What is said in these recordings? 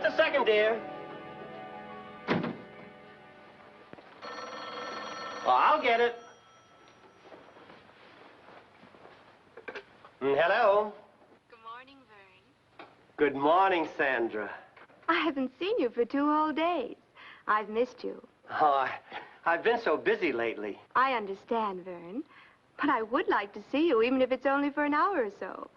Just a second, dear. Oh, I'll get it. Hello. Good morning, Vern. Good morning, Sandra. I haven't seen you for 2 whole days. I've missed you. Oh, I've been so busy lately. I understand, Vern. But I would like to see you, even if it's only for an hour or so.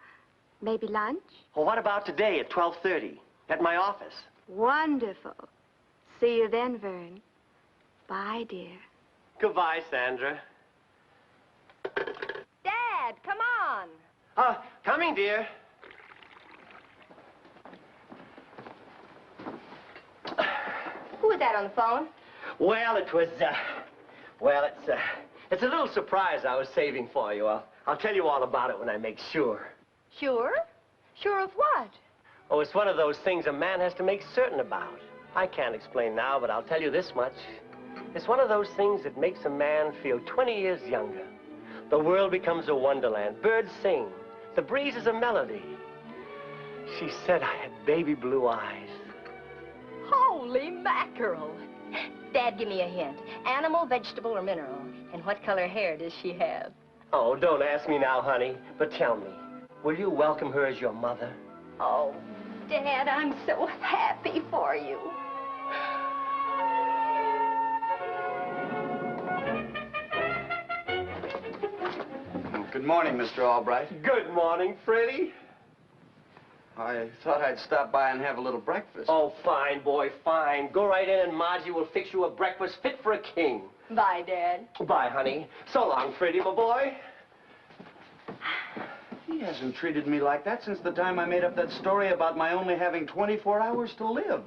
Maybe lunch? Well, what about today at 12:30 at my office? Wonderful. See you then, Vern. Bye, dear. Goodbye, Sandra. Dad, come on. Coming, dear. Who was that on the phone? Well, it was, it's a little surprise I was saving for you. I'll tell you all about it when I make sure. Sure? Sure of what? Oh, it's one of those things a man has to make certain about. I can't explain now, but I'll tell you this much. It's one of those things that makes a man feel 20 years younger. The world becomes a wonderland. Birds sing. The breeze is a melody. She said I had baby blue eyes. Holy mackerel. Dad, give me a hint. Animal, vegetable, or mineral? And what color hair does she have? Oh, don't ask me now, honey. But tell me, will you welcome her as your mother? Oh, Dad, I'm so happy for you. Good morning, Mr. Albright. Good morning, Freddie. I thought I'd stop by and have a little breakfast. Oh, fine, boy, fine. Go right in and Margie will fix you a breakfast fit for a king. Bye, Dad. Bye, honey. So long, Freddie, my boy. He hasn't treated me like that since the time I made up that story about my only having 24 hours to live.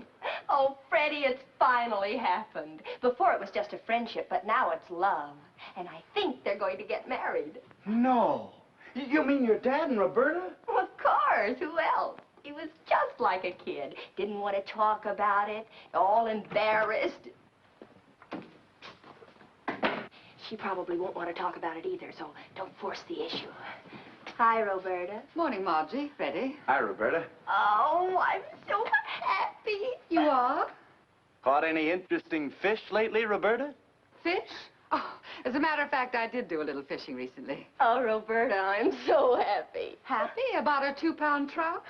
Oh, Freddie, it's finally happened. Before it was just a friendship, but now it's love. And I think they're going to get married. No. You mean your dad and Roberta? Well, of course. Who else? He was just like a kid. Didn't want to talk about it. All embarrassed. She probably won't want to talk about it either, so don't force the issue. Hi, Roberta. Morning, Margie. Ready? Hi, Roberta. Oh, I'm so happy. You are? Caught any interesting fish lately, Roberta? Fish? Oh, as a matter of fact, I did do a little fishing recently. Oh, Roberta, I'm so happy. Happy about a 2-pound trout?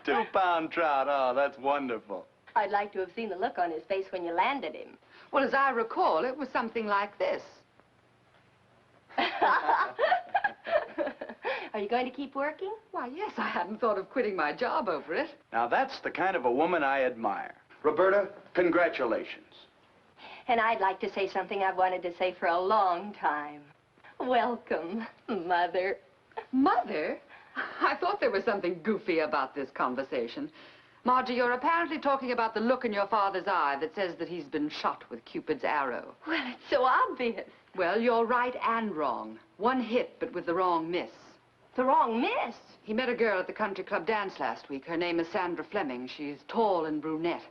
2-pound trout. Oh, that's wonderful. I'd like to have seen the look on his face when you landed him. Well, as I recall, it was something like this. Are you going to keep working? Why, yes, I hadn't thought of quitting my job over it. Now, that's the kind of a woman I admire. Roberta, congratulations. And I'd like to say something I've wanted to say for a long time. Welcome, Mother. Mother? I thought there was something goofy about this conversation. Margie, you're apparently talking about the look in your father's eye that says that he's been shot with Cupid's arrow. Well, it's so obvious. Well, you're right and wrong. One hit, but with the wrong miss. The wrong miss. He met a girl at the country club dance last week. Her name is Sandra Fleming. She's tall and brunette.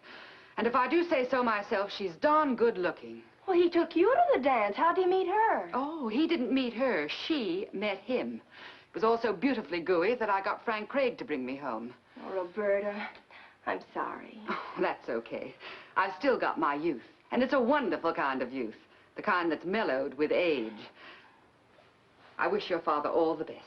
And if I do say so myself, she's darn good looking. Well, he took you to the dance. How'd you meet her? Oh, he didn't meet her. She met him. It was all so beautifully gooey that I got Frank Craig to bring me home. Oh, Roberta, I'm sorry. Oh, that's okay. I've still got my youth. And it's a wonderful kind of youth. The kind that's mellowed with age. I wish your father all the best.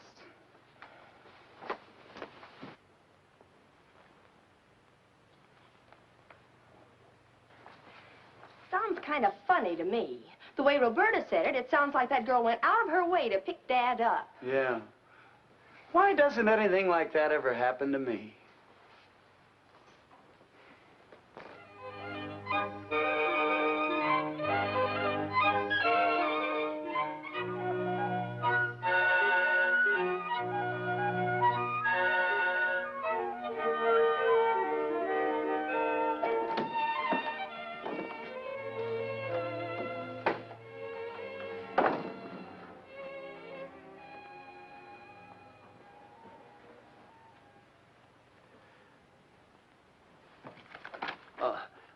Sounds kind of funny to me. The way Roberta said it, it sounds like that girl went out of her way to pick Dad up. Yeah. Why doesn't anything like that ever happen to me?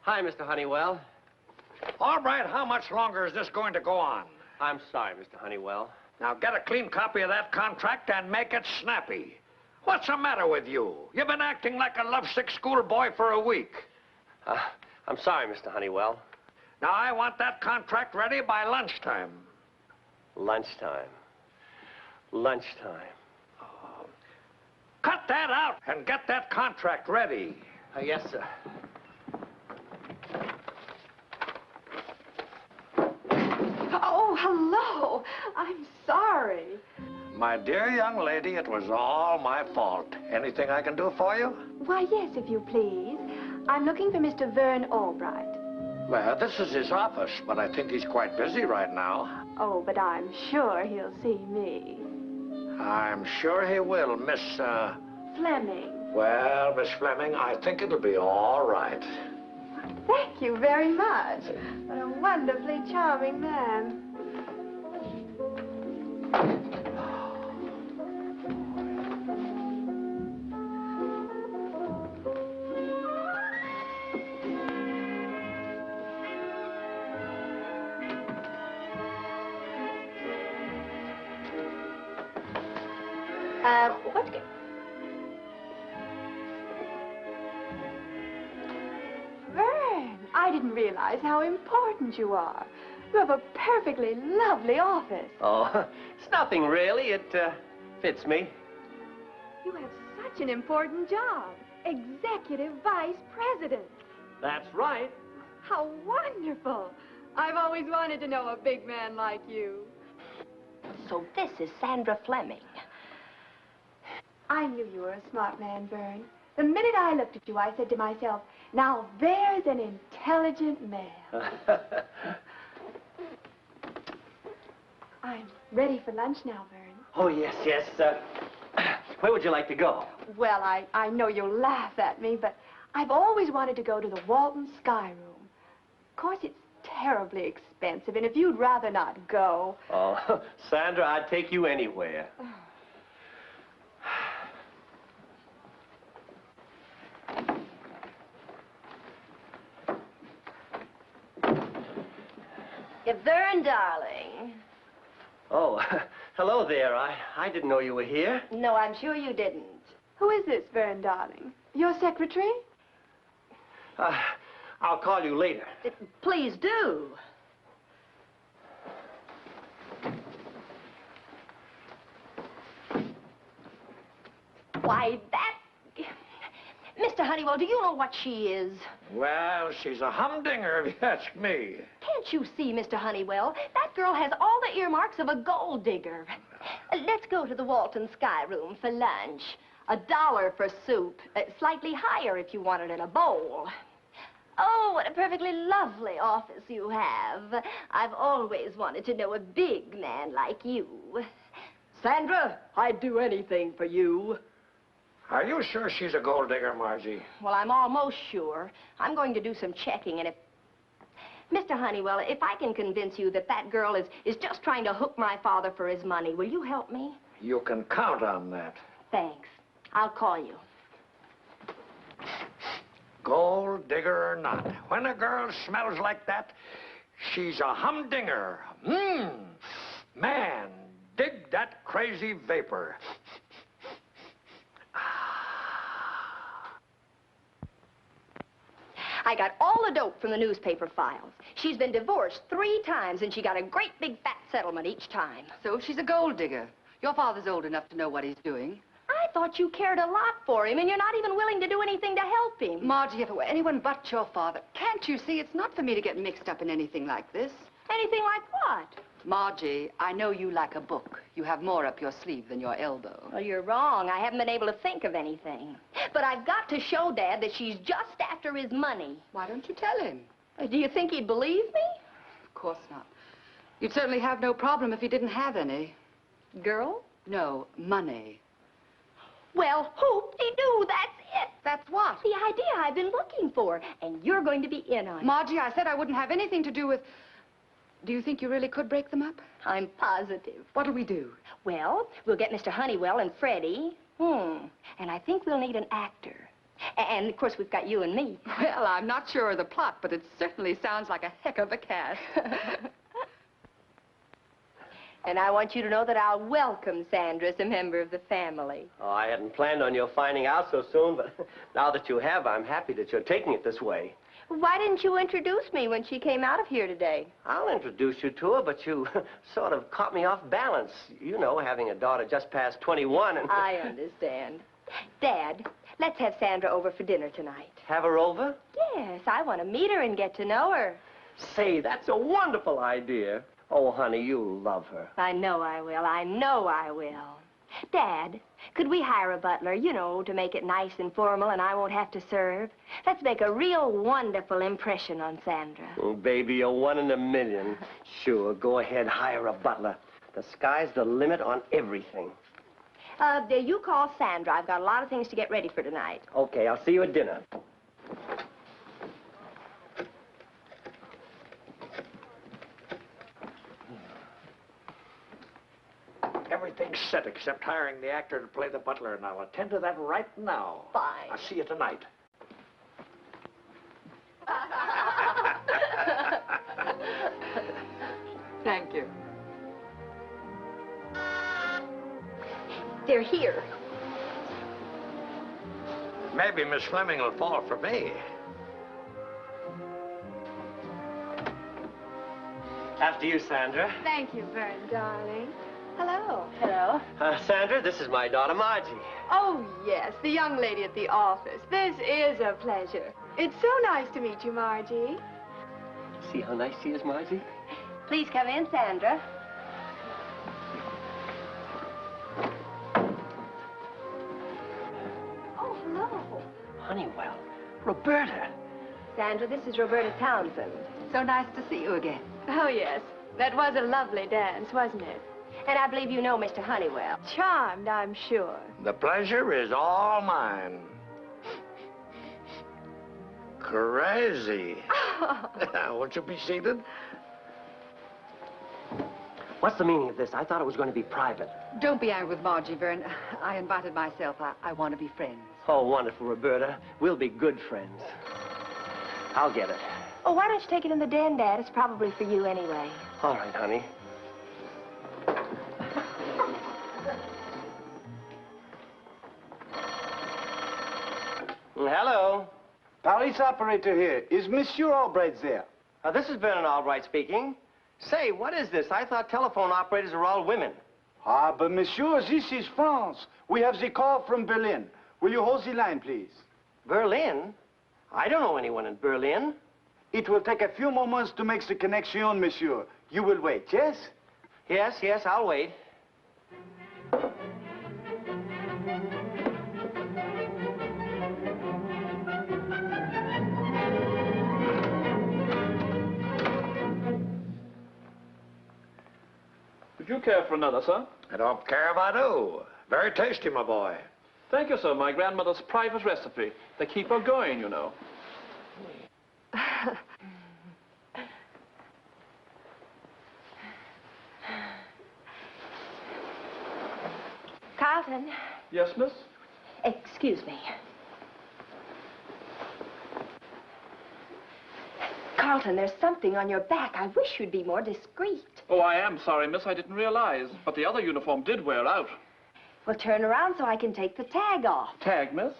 Hi, Mr. Honeywell. All right, how much longer is this going to go on? I'm sorry, Mr. Honeywell. Now get a clean copy of that contract and make it snappy. What's the matter with you? You've been acting like a lovesick schoolboy for a week. I'm sorry, Mr. Honeywell. Now, I want that contract ready by lunchtime. Lunchtime. Lunchtime. Cut that out and get that contract ready. Yes, sir. Oh, hello. I'm sorry. My dear young lady, it was all my fault. Anything I can do for you? Why, yes, if you please. I'm looking for Mr. Vern Albright. Well, this is his office, but I think he's quite busy right now. Oh, but I'm sure he'll see me. I'm sure he will, Miss, Fleming. Well, Miss Fleming, I think it'll be all right. Thank you very much. What a wonderfully charming man. What? Vern, I didn't realize how important you are. You have a perfectly lovely office. Oh, it's nothing really. It fits me. You have such an important job. Executive Vice President. That's right. How wonderful. I've always wanted to know a big man like you. So this is Sandra Fleming. I knew you were a smart man, Vern. The minute I looked at you, I said to myself, now there's an intelligent man. I'm ready for lunch now, Vern. Oh, yes, yes. Where would you like to go? Well, I know you'll laugh at me, but I've always wanted to go to the Walton Sky Room. Of course, it's terribly expensive, and if you'd rather not go... Oh, Sandra, I'd take you anywhere. Vern, darling. Oh, hello there. I didn't know you were here. No, I'm sure you didn't. Who is this, Vern, darling? Your secretary? I'll call you later. Please do. Why, that... Mr. Honeywell, do you know what she is? Well, she's a humdinger, if you ask me. Can't you see, Mr. Honeywell? That girl has all the earmarks of a gold digger. Let's go to the Walton Sky Room for lunch. $1 for soup. Slightly higher if you want it in a bowl. Oh, what a perfectly lovely office you have. I've always wanted to know a big man like you. Sandra, I'd do anything for you. Are you sure she's a gold digger, Margie? Well, I'm almost sure. I'm going to do some checking, and if... Mr. Honeywell, if I can convince you that that girl is just trying to hook my father for his money, will you help me? You can count on that. Thanks. I'll call you. Gold digger or not, when a girl smells like that, she's a humdinger. Man, dig that crazy vapor. I got all the dope from the newspaper files. She's been divorced 3 times, and she got a great big fat settlement each time. So she's a gold digger. Your father's old enough to know what he's doing. I thought you cared a lot for him, and you're not even willing to do anything to help him. Margie, if it were anyone but your father, can't you see it's not for me to get mixed up in anything like this? Anything like what? Margie, I know you like a book. You have more up your sleeve than your elbow. Well, you're wrong. I haven't been able to think of anything. But I've got to show Dad that she's just after his money. Why don't you tell him? Do you think he'd believe me? Of course not. You'd certainly have no problem if he didn't have any. Girl? No, money. Well, hoop-de-doo, that's it. That's what? The idea I've been looking for, and you're going to be in on it. Margie, I said I wouldn't have anything to do with... Do you think you really could break them up? I'm positive. What'll we do? Well, we'll get Mr. Honeywell and Freddie. And I think we'll need an actor. And, of course, we've got you and me. Well, I'm not sure of the plot, but it certainly sounds like a heck of a cast. And I want you to know that I'll welcome Sandra as a member of the family. Oh, I hadn't planned on your finding out so soon, but now that you have, I'm happy that you're taking it this way. Why didn't you introduce me when she came out of here today? I'll introduce you to her, but you sort of caught me off balance. You know, having a daughter just past 21 and... I understand. Dad, let's have Sandra over for dinner tonight. Have her over? Yes, I want to meet her and get to know her. Say, that's a wonderful idea. Oh, honey, you'll love her. I know I will. I know I will. Dad, could we hire a butler, you know, to make it nice and formal and I won't have to serve? Let's make a real wonderful impression on Sandra. Oh, baby, you're one in a million. Sure, go ahead, hire a butler. The sky's the limit on everything. You call Sandra. I've got a lot of things to get ready for tonight. Okay, I'll see you at dinner. Everything's set except hiring the actor to play the butler, and I'll attend to that right now. Fine. I'll see you tonight. Thank you. They're here. Maybe Miss Fleming will fall for me. After you, Sandra. Thank you, Vern, darling. Hello. Hello. Sandra, this is my daughter, Margie. Oh, yes, the young lady at the office. This is a pleasure. It's so nice to meet you, Margie. See how nice she is, Margie? Please come in, Sandra. Oh, hello. Honeywell. Roberta. Sandra, this is Roberta Townsend. So nice to see you again. Oh, yes. That was a lovely dance, wasn't it? And I believe you know Mr. Honeywell. Charmed, I'm sure. The pleasure is all mine. Crazy. Won't you be seated? What's the meaning of this? I thought it was going to be private. Don't be angry with Margie, Vern. I invited myself. I want to be friends. Oh, wonderful, Roberta. We'll be good friends. I'll get it. Oh, why don't you take it in the den, Dad? It's probably for you anyway. All right, honey. Hello. Police operator here. Is Monsieur Albright there? This is Vernon Albright speaking. Say, what is this? I thought telephone operators are all women. Ah, but monsieur, this is France. We have the call from Berlin. Will you hold the line, please? Berlin? I don't know anyone in Berlin. It will take a few moments to make the connection, monsieur. You will wait, yes? Yes, I'll wait. Would you care for another, sir? I don't care if I do. Very tasty, my boy. Thank you, sir. My grandmother's private recipe. They keep her going, you know. Carlton. Yes, miss? Excuse me. Carlton, there's something on your back. I wish you'd be more discreet. Oh, I am sorry, miss. I didn't realize. But the other uniform did wear out. Well, turn around so I can take the tag off. Tag, miss?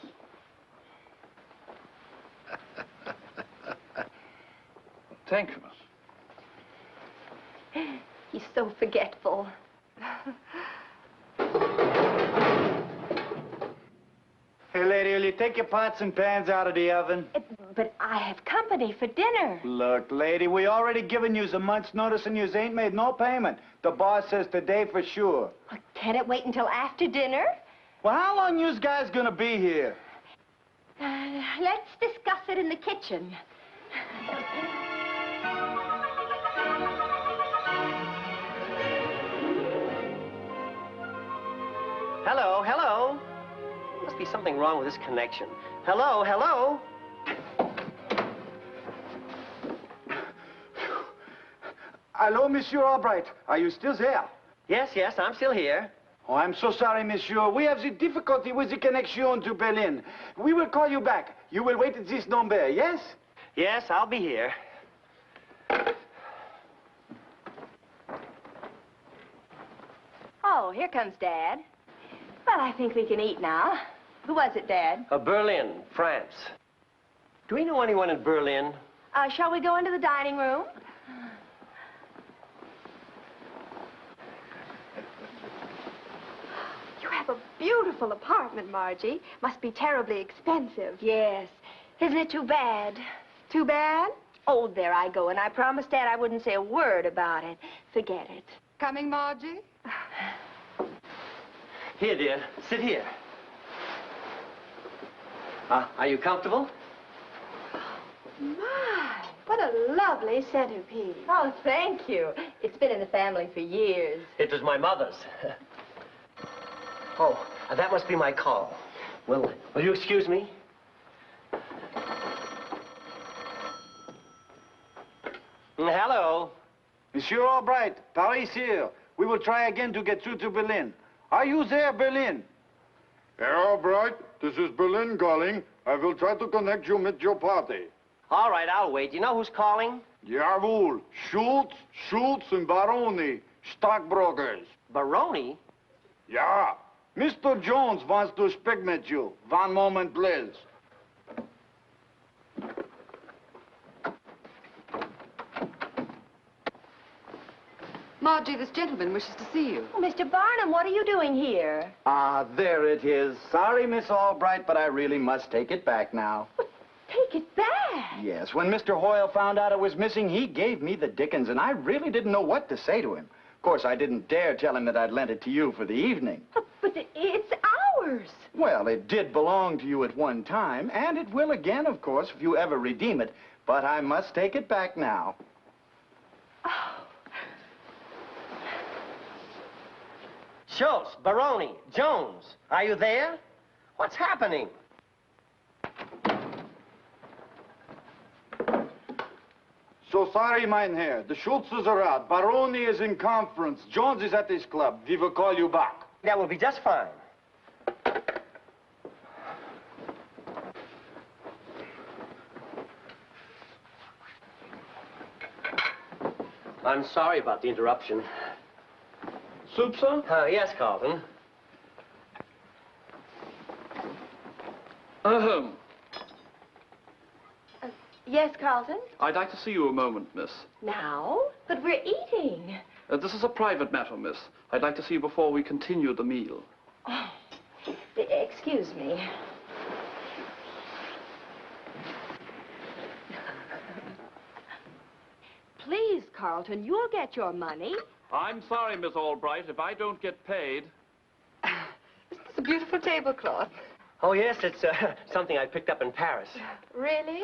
Thank you, miss. He's so forgetful. Hey, lady, will you take your pots and pans out of the oven? But I have company for dinner. Look, lady, we already given you a month's notice and you ain't made no payment. The boss says today for sure. Well, can it wait until after dinner? Well, how long you guys gonna be here? Let's discuss it in the kitchen. Hello. Must be something wrong with this connection. Hello. Hello, Monsieur Albright. Are you still there? Yes, I'm still here. Oh, I'm so sorry, monsieur. We have the difficulty with the connection to Berlin. We will call you back. You will wait at this number, yes? Yes, I'll be here. Oh, here comes Dad. Well, I think we can eat now. Who was it, Dad? Berlin, France. Do we know anyone in Berlin? Shall we go into the dining room? You have a beautiful apartment, Margie. Must be terribly expensive. Yes. Isn't it too bad? Too bad? Oh, there I go, and I promised Dad I wouldn't say a word about it. Forget it. Coming, Margie? Here, dear. Sit here. Are you comfortable? My, what a lovely centerpiece. Oh, thank you. It's been in the family for years. It was my mother's. Oh, that must be my call. Will you excuse me? Hello. Monsieur Albright, Paris here. We will try again to get through to Berlin. Are you there, Berlin? Herr Albright, this is Berlin calling. I will try to connect you with your party. All right, I'll wait. You know who's calling? Jawohl. Schultz and Baroni, stockbrokers. Baroni? Ja. Mr. Jones wants to speak with you. One moment, please. Margie, this gentleman wishes to see you. Oh, Mr. Barnum, what are you doing here? There it is. Sorry, Miss Albright, but I really must take it back now. Take it back. Yes, when Mr. Hoyle found out it was missing, he gave me the dickens, and I really didn't know what to say to him. Of course, I didn't dare tell him that I'd lent it to you for the evening. But it's ours. Well, it did belong to you at one time, and it will again, of course, if you ever redeem it. But I must take it back now. Oh. Schultz, Baroni, Jones, are you there? What's happening? So sorry, mein Herr. The Schultzes are out. Baroni is in conference. Jones is at his club. We will call you back. That will be just fine. I'm sorry about the interruption. Soup, sir? Yes, Carlton. Ahem. Yes, Carlton? I'd like to see you a moment, miss. Now? But we're eating. This is a private matter, miss. I'd like to see you before we continue the meal. Oh, excuse me. Please, Carlton, you'll get your money. I'm sorry, Miss Albright, if I don't get paid. Isn't this a beautiful tablecloth? Oh, yes, it's something I picked up in Paris. Really?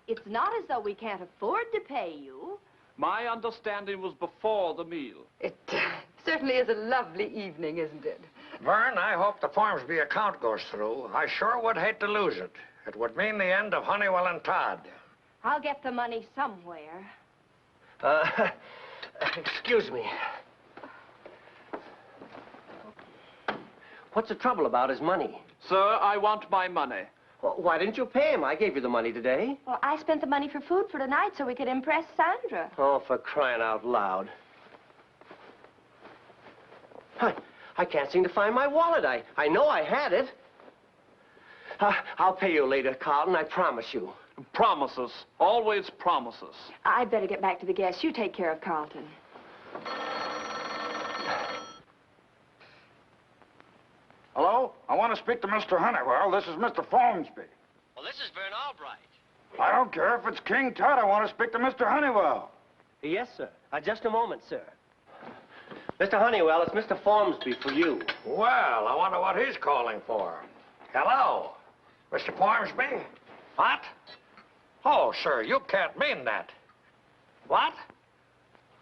It's not as though we can't afford to pay you. My understanding was before the meal. It certainly is a lovely evening, isn't it? Vern, I hope the Formsby account goes through. I sure would hate to lose it. It would mean the end of Honeywell and Todd. I'll get the money somewhere. Excuse me. What's the trouble about his money? Sir, I want my money. Well, why didn't you pay him? I gave you the money today. Well, I spent the money for food for tonight so we could impress Sandra. Oh, for crying out loud. I can't seem to find my wallet. I know I had it. I'll pay you later, Carlton, I promise you. Promises. Always promises. I'd better get back to the guests. You take care of Carlton. Hello? I want to speak to Mr. Honeywell. This is Mr. Formsby. Well, this is Vern Albright. I don't care if it's King Tut. I want to speak to Mr. Honeywell. Yes, sir. Just a moment, sir. Mr. Honeywell, it's Mr. Formsby for you. Well, I wonder what he's calling for. Hello, Mr. Formsby? What? Oh, sir, you can't mean that. What?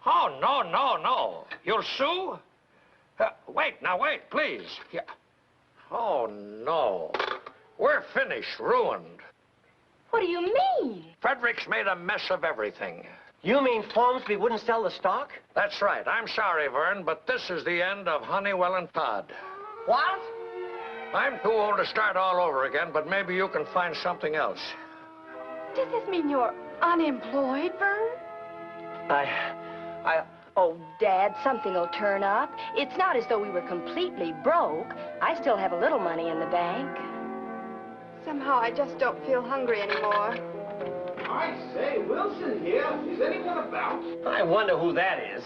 Oh, no. You'll sue? Wait, please. Yeah. Oh, no. We're finished, ruined. What do you mean? Frederick's made a mess of everything. You mean Formsby wouldn't sell the stock? That's right. I'm sorry, Vern, but this is the end of Honeywell and Todd. What? I'm too old to start all over again, but maybe you can find something else. Does this mean you're unemployed, Vern? Oh, Dad, something will turn up. It's not as though we were completely broke. I still have a little money in the bank. Somehow I just don't feel hungry anymore. I say, Wilson here. Is anyone about? I wonder who that is.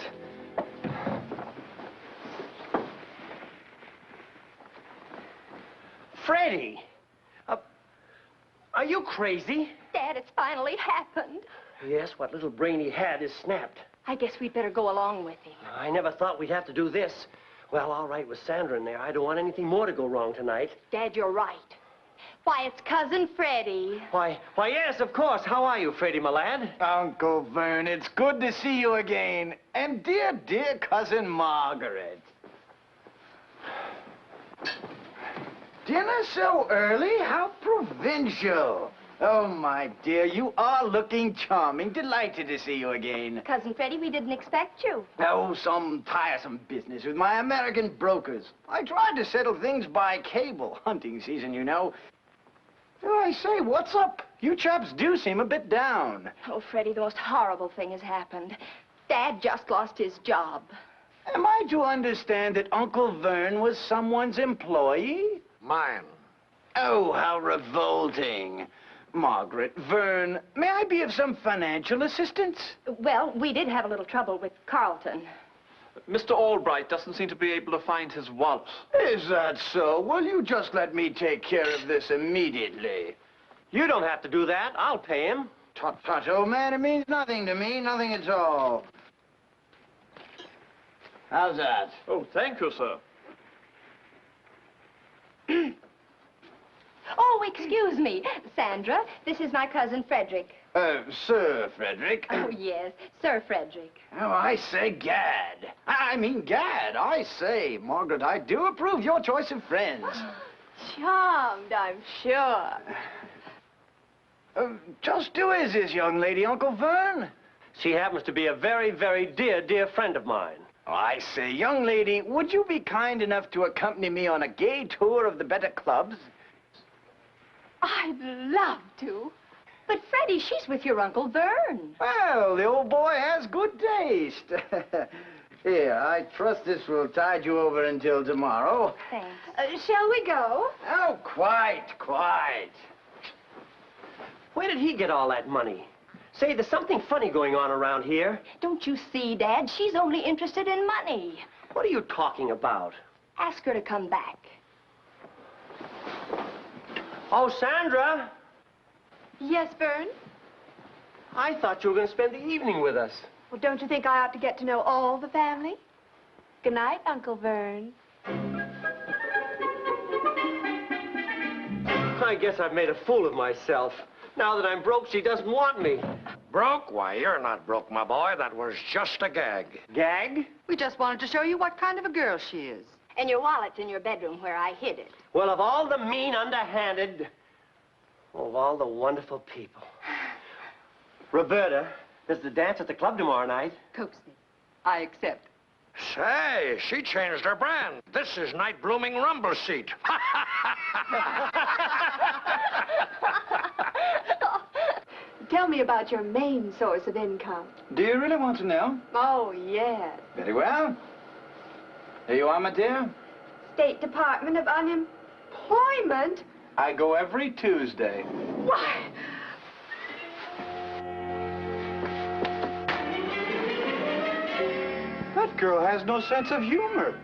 Freddie! Are you crazy? Dad, it's finally happened. Yes, what little brain he had is snapped. I guess we'd better go along with him. I never thought we'd have to do this. Well, all right, with Sandra in there, I don't want anything more to go wrong tonight. Dad, you're right. Why, it's Cousin Freddie. Why, yes, of course. How are you, Freddie, my lad? Uncle Vern, it's good to see you again. And dear, dear Cousin Margaret. Dinner so early? How provincial. Oh, my dear, you are looking charming. Delighted to see you again. Cousin Freddie, we didn't expect you. Oh, some tiresome business with my American brokers. I tried to settle things by cable. Hunting season, you know. Oh, I say, what's up? You chaps do seem a bit down. Oh, Freddie, the most horrible thing has happened. Dad just lost his job. Am I to understand that Uncle Vern was someone's employee? Mine. Oh, how revolting. Margaret, Vern, may I be of some financial assistance? Well, we did have a little trouble with Carlton. Mr. Albright doesn't seem to be able to find his wallet. Is that so? Well, you just let me take care of this immediately. You don't have to do that. I'll pay him. Tut, tut, old man, it means nothing to me, nothing at all. How's that? Oh, thank you, sir. Oh, excuse me. Sandra, this is my cousin Frederick. Sir Frederick. Oh, yes, Sir Frederick. Oh, I say, Gad. I mean, Gad, I say. Margaret, I do approve your choice of friends. Charmed, I'm sure. Just who is this young lady, Uncle Vern? She happens to be a very, very dear, dear friend of mine. Oh, I say, young lady, would you be kind enough to accompany me on a gay tour of the better clubs? I'd love to. But, Freddie, she's with your Uncle Vern. Well, the old boy has good taste. Here, I trust this will tide you over until tomorrow. Thanks. Shall we go? Oh, quite. Where did he get all that money? Say, there's something funny going on around here. Don't you see, Dad? She's only interested in money. What are you talking about? Ask her to come back. Oh, Sandra! Yes, Vern? I thought you were going to spend the evening with us. Well, don't you think I ought to get to know all the family? Good night, Uncle Vern. I guess I've made a fool of myself. Now that I'm broke, she doesn't want me. Broke? Why, you're not broke, my boy. That was just a gag. Gag? We just wanted to show you what kind of a girl she is. And your wallet's in your bedroom where I hid it. Well, of all the mean, underhanded, of all the wonderful people. Roberta, there's the dance at the club tomorrow night. Coax me. I accept. Say, she changed her brand. This is Night Blooming Rumble Seat. Tell me about your main source of income. Do you really want to know? Oh, yes. Very well. Here you are, my dear. State Department of Unemployment? I go every Tuesday. Why? That girl has no sense of humor.